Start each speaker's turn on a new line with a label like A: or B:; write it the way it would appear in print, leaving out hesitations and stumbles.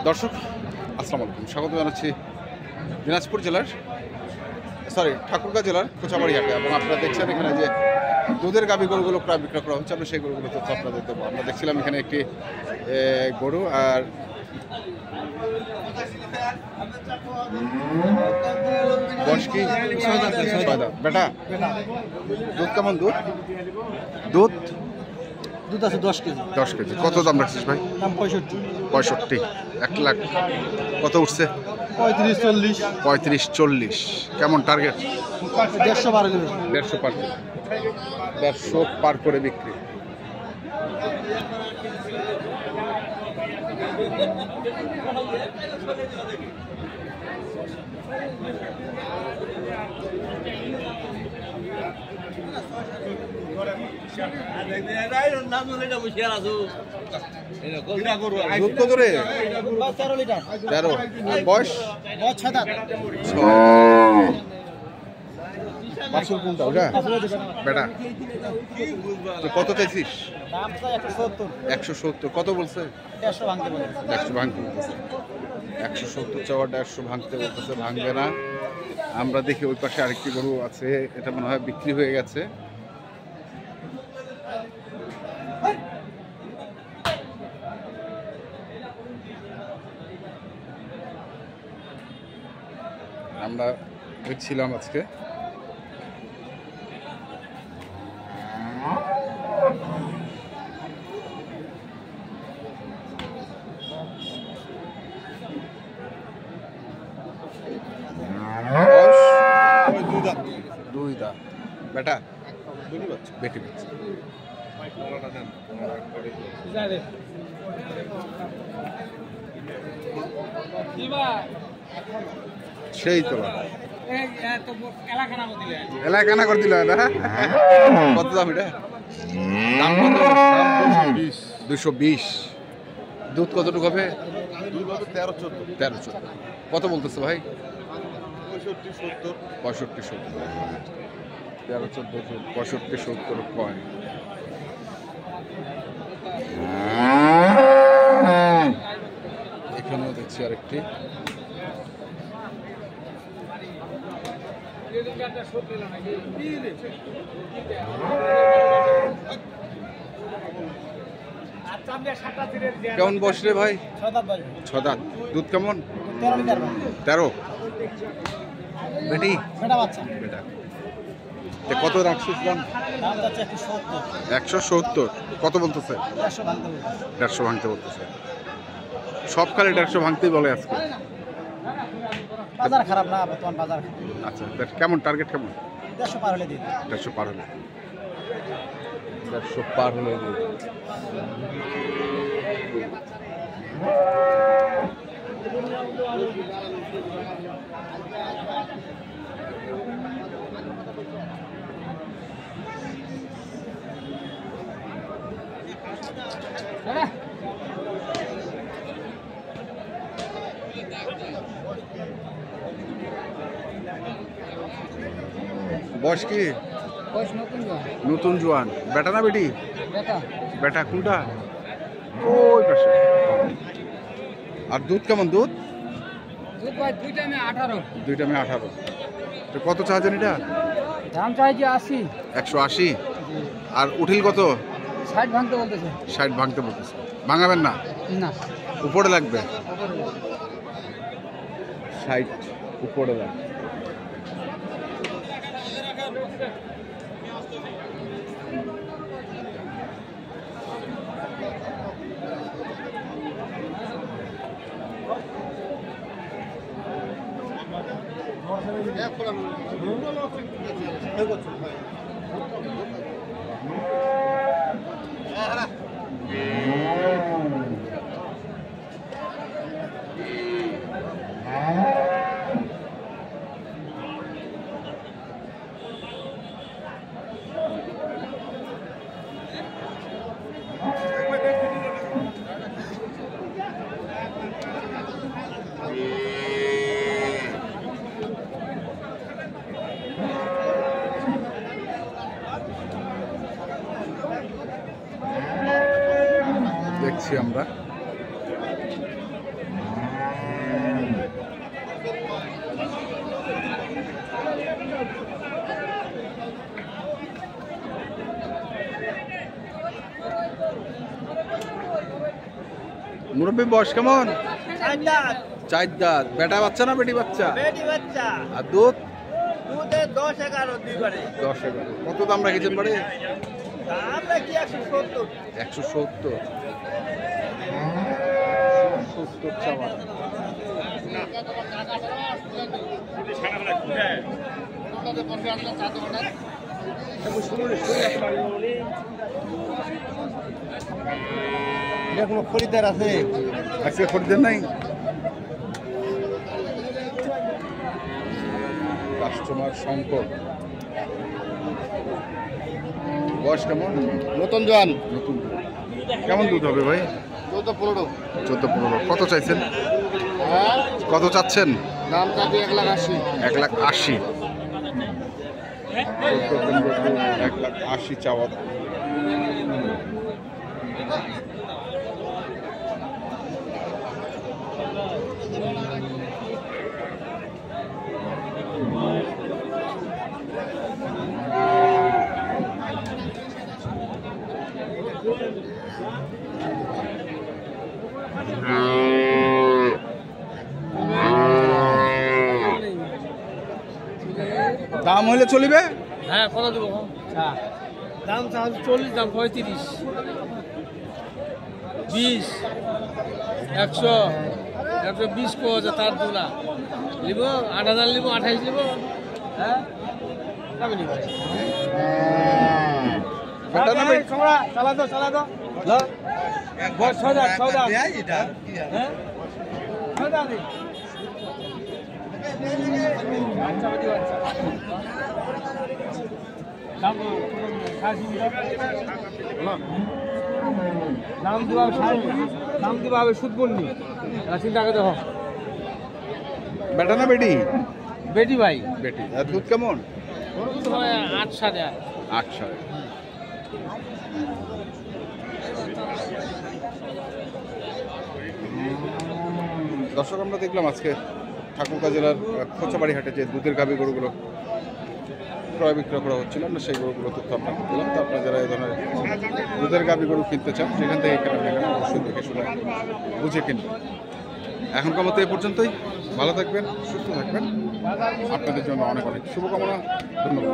A: দর্শক আসসালামু আলাইকুম, স্বাগত জানাচ্ছি দিনাজপুর জেলার ঠাকুরগাঁ জেলার কোচাবাড়ি হাটে। এবং আপনারা দেখছেন এখানে যে দুধের গাভী গরুগুলো প্রায় বিক্রয় করা হচ্ছে। আমরা সেই গরুগুলো তথ্য আপনাদের দেবো। আমরা দেখছিলাম এখানে একটি গরু আর বয়স কি বেটা, দুধ কেমন? দুধ
B: দুধ আছে 10 কেজি।
A: 10 কেজি। কত দাম রাখছিস ভাই?
B: দাম 65।
A: 65। 1 লাখ কত উঠছে?
B: 35-40।
A: কেমন টার্গেট?
B: 150 পার হলে
A: 150 পার করে বিক্রি। দুধ কত রে?
B: 13 লিটার।
A: 13। বয়স
B: 6 দাঁত।
A: বাছুর কোনটা ওটা? বেটা। কত চাইছিস?
B: দাম চাই 170।
A: 170। কত বলছে?
B: 150 ভাঙতে বলে।
A: 100 ভাঙতে বলতেছে। 170 চাওয়া, 150 ভাঙতে বলতেছে। ভাঙবে না। আমরা দেখি ওই পাশে আরেকটি গরু আছে, এটা মনে হয় বিক্রি হয়ে গেছে। আমরা দেখছিলাম আজকে দুই দাঁত। বেটা বেটি বাচ্চা। সেই তো এলাকানা করে দিল না। কত দাম এটা? দাম কত? 220। দুধ কতটুকু হবে? 13-14। কত বলতেছে ভাই? 65-70। 13-14 কয়। এখানেও দেখছি আরেকটি। কেমন বয়স রে ভাই? 6 দাঁত। দুধ কেমন?
B: 13 লিটার।
A: 13। বেটি
B: বেটা বাচ্চা।
A: বেটা। কত রাখছিস দাম?
B: দাম যাচ্ছে 170।
A: 170। কত বলতেছে?
B: 150 ভাঙতে বলে।
A: 150 ভাঙতে বলতেছে। সব খালি 150 ভাঙতেই বলে আজকে।
B: বাজার খারাপ না, বর্তমান বাজার।
A: আচ্ছা, কেমন টার্গেট কেমন?
B: 150 পার হলে দিই।
A: 150 পার হলে। 150 পার হলে দিই। বয়স কি? নতুন জোয়ান। বেটা না বেটি? বেটা। কোনটা? ওই পাশে। আর দুধ কেমন? দুধ দুইটা মে 18। তো কত চাচ্ছেন এটা?
B: দাম চাইছি 80।
A: 180। আর উঠিল কত?
B: 60 ভাঙতে বলতেছে।
A: 60 ভাঙতে বলতেছে। ভাঙাবেন না?
B: না,
A: উপরে লাগবে। 60 উপরে লাগবে। দেখছি আমরা। মুরব্বী বয়স কেমন? 4 দাঁত। বেটা বাচ্চা না বেটি বাচ্চা? আর দুধ? 10-11। কত দাম রাখেছেন বাড়ি? 170 চাওয়া।
B: কোনো খরিদ্দার আছে?
A: আজকে খরিদ্দার নাই, কাস্টমার সংকট। বয়স কেমন?
B: নতুন জোয়ান।
A: নতুন। কেমন দুধ হবে ভাই?
B: 14-15।
A: 14-15। কত চাইছেন? কত চাচ্ছেন?
B: দাম চাচ্ছি 1,80,000।
A: 1,80,000। 1,80,000 চাওয়া দাম। দাম হলে চলিবে?
B: হ্যাঁ, কত দেবো? দাম 40, দাম 35, 20, 100, 120 কো আছে তার দুলা নিব। 8,000 নিব, 28 নিব। হ্যাঁ, কবে নিব?
A: বেটা না বেটি?
B: চালা দো বস 6,000। হ্যাঁ, 6,000 দিন। দাম দিবা হবে সুদ বন্নি। চিন্তা করে দেখো।
A: বেটা না বেটি?
B: বেটি ভাই।
A: বেটি। আর দুধ কেমন?
B: 8 সাড়ে
A: 8 সাড়ে। দর্শক, আমরা দেখলাম আজকে ঠাকুরগাঁ জেলার কোচাবাড়ি হাটে যে দুধের গাভী গরুগুলো ক্রয় বিক্রয় করা হচ্ছিল, আমরা সেই গরুগুলো তথ্য আপনাকে দিলাম। তো আপনারা যারা এই ধরনের দুধের গাভী গরু কিনতে চান, সেখান থেকে এখানে অবশ্যই দেখে শুনে বুঝে কিনবেন। এখনকার মতো এ পর্যন্তই। ভালো থাকবেন, সুস্থ থাকবেন। আপনাদের জন্য অনেক অনেক শুভকামনা। ধন্যবাদ।